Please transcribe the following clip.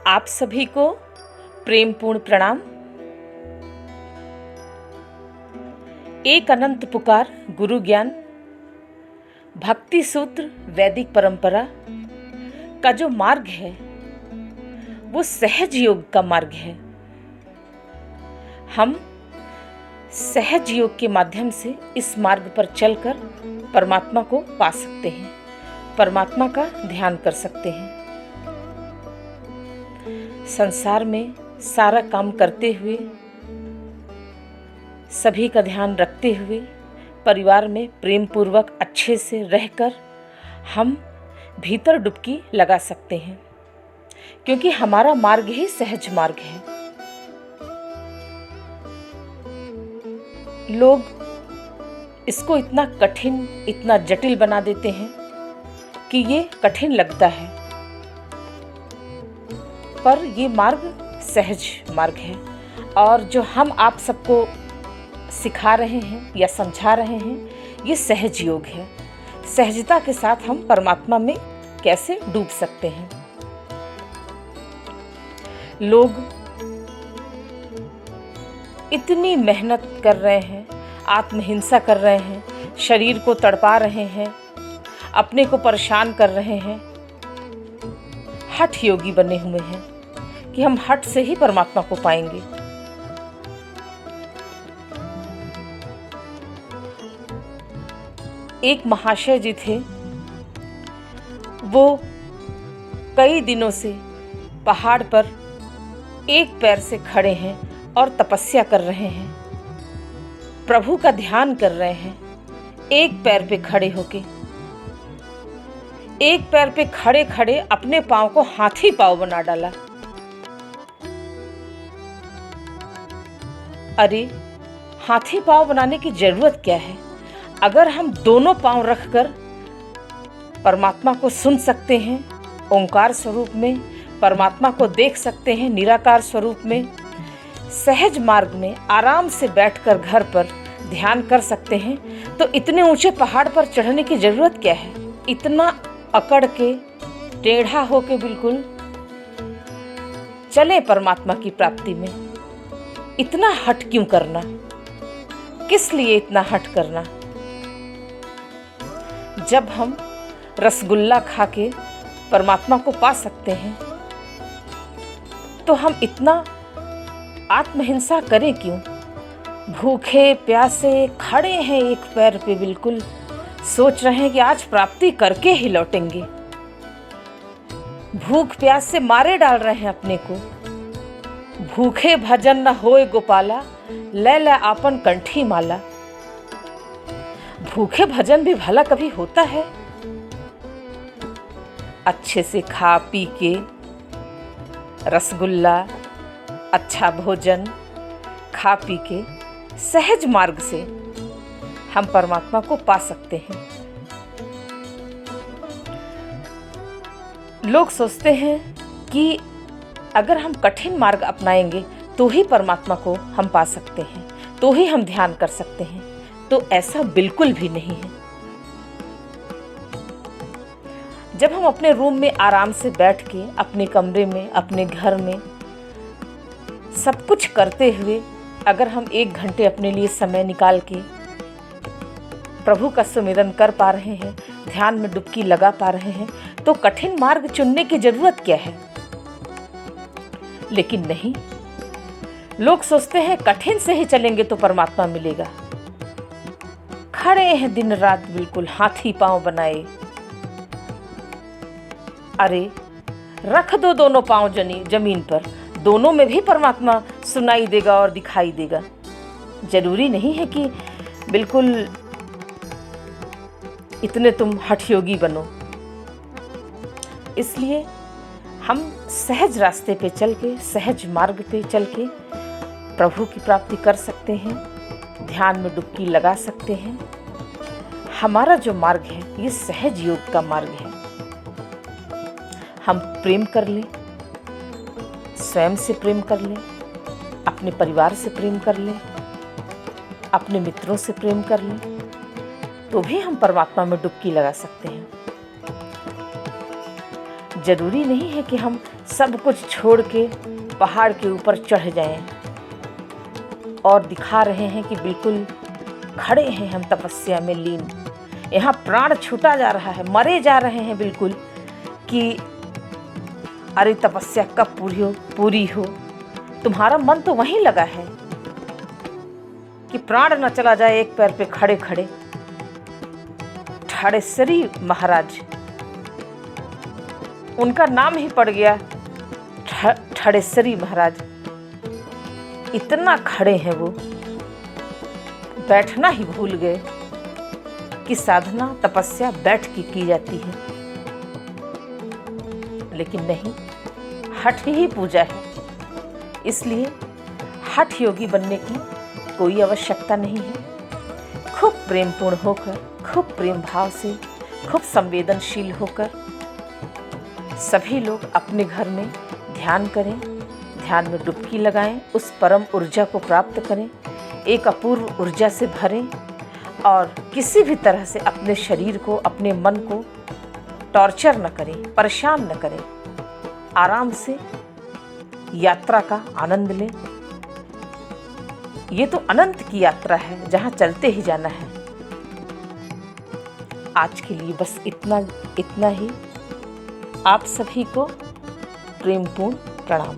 आप सभी को प्रेमपूर्ण प्रणाम। एक अनंत पुकार गुरु ज्ञान भक्ति सूत्र वैदिक परंपरा का जो मार्ग है वो सहज योग का मार्ग है। हम सहज योग के माध्यम से इस मार्ग पर चलकर परमात्मा को पा सकते हैं, परमात्मा का ध्यान कर सकते हैं। संसार में सारा काम करते हुए, सभी का ध्यान रखते हुए, परिवार में प्रेम पूर्वक अच्छे से रहकर हम भीतर डुबकी लगा सकते हैं, क्योंकि हमारा मार्ग ही सहज मार्ग है। लोग इसको इतना कठिन, इतना जटिल बना देते हैं कि ये कठिन लगता है, पर ये मार्ग सहज मार्ग है। और जो हम आप सबको सिखा रहे हैं या समझा रहे हैं, ये सहज योग है। सहजता के साथ हम परमात्मा में कैसे डूब सकते हैं। लोग इतनी मेहनत कर रहे हैं, आत्महिंसा कर रहे हैं, शरीर को तड़पा रहे हैं, अपने को परेशान कर रहे हैं, हठ योगी बने हुए हैं कि हम हठ से ही परमात्मा को पाएंगे। एक महाशय जी थे, वो कई दिनों से पहाड़ पर एक पैर से खड़े हैं और तपस्या कर रहे हैं, प्रभु का ध्यान कर रहे हैं। एक पैर पे खड़े होके, एक पैर पे खड़े खड़े अपने पांव को हाथी पांव बना डाला। अरे, हाथी पांव बनाने की जरूरत क्या है? अगर हम दोनों पांव रखकर परमात्मा को सुन सकते हैं, ओंकार स्वरूप में परमात्मा को देख सकते हैं, निराकार स्वरूप में, सहज मार्ग में आराम से बैठकर घर पर ध्यान कर सकते हैं, तो इतने ऊंचे पहाड़ पर चढ़ने की जरूरत क्या है? इतना अकड़ के, टेढ़ा होके बिल्कुल चले परमात्मा की प्राप्ति में। इतना हठ क्यों करना? किस लिए इतना हठ करना? जब हम रसगुल्ला खा के परमात्मा को पा सकते हैं, तो हम इतना आत्महिंसा करें क्यों? भूखे प्यासे खड़े हैं एक पैर पे, बिल्कुल सोच रहे हैं कि आज प्राप्ति करके ही लौटेंगे। भूख प्यास से मारे डाल रहे हैं अपने को। भूखे भजन न होए गोपाला, ले ले आपन कंठी माला। भूखे भजन भी भला कभी होता है? अच्छे से खा पी के रसगुल्ला, अच्छा भोजन खा पी के सहज मार्ग से हम परमात्मा को पा सकते हैं। लोग सोचते हैं कि अगर हम कठिन मार्ग अपनाएंगे तो ही परमात्मा को हम पा सकते हैं, तो ही हम ध्यान कर सकते हैं। तो ऐसा बिल्कुल भी नहीं है। जब हम अपने रूम में आराम से बैठ के, अपने कमरे में, अपने घर में सब कुछ करते हुए, अगर हम 1 घंटे अपने लिए समय निकाल के प्रभु का सुमिरन कर पा रहे हैं, ध्यान में डुबकी लगा पा रहे हैं, तो कठिन मार्ग चुनने की जरूरत क्या है? लेकिन नहीं, लोग सोचते हैं कठिन से ही चलेंगे तो परमात्मा मिलेगा। खड़े हैं दिन रात बिल्कुल हाथी पांव बनाए। अरे, रख दो दोनों पांव जमीन पर, दोनों में भी परमात्मा सुनाई देगा और दिखाई देगा। जरूरी नहीं है कि बिल्कुल इतने तुम हठ योगी बनो। इसलिए हम सहज रास्ते पे चल के, सहज मार्ग पे चल के प्रभु की प्राप्ति कर सकते हैं, ध्यान में डुबकी लगा सकते हैं। हमारा जो मार्ग है ये सहज योग का मार्ग है। हम प्रेम कर लें, स्वयं से प्रेम कर लें, अपने परिवार से प्रेम कर लें, अपने मित्रों से प्रेम कर लें, तो भी हम परमात्मा में डुबकी लगा सकते हैं। जरूरी नहीं है कि हम सब कुछ छोड़ के पहाड़ के ऊपर चढ़ जाएं और दिखा रहे हैं कि बिल्कुल खड़े हैं हम तपस्या में लीन। यहाँ प्राण छूटा जा रहा है, मरे जा रहे हैं बिल्कुल कि अरे तपस्या कब पूरी हो। तुम्हारा मन तो वहीं लगा है कि प्राण न चला जाए एक पैर पे खड़े खड़े। ठड़ेसरी महाराज, उनका नाम ही पड़ गया ठड़ेसरी महाराज। इतना खड़े हैं वो, बैठना ही भूल गए कि साधना तपस्या बैठ के की जाती है। लेकिन नहीं, हठ ही पूजा है, इसलिए हठ योगी बनने की कोई आवश्यकता नहीं है। खूब प्रेमपूर्ण होकर, खूब प्रेम भाव से, खूब संवेदनशील होकर सभी लोग अपने घर में ध्यान करें, ध्यान में डुबकी लगाएं, उस परम ऊर्जा को प्राप्त करें, एक अपूर्व ऊर्जा से भरें और किसी भी तरह से अपने शरीर को, अपने मन को टॉर्चर न करें, परेशान न करें। आराम से यात्रा का आनंद लें। ये तो अनंत की यात्रा है जहाँ चलते ही जाना है। आज के लिए बस इतना ही। आप सभी को प्रेमपूर्ण प्रणाम।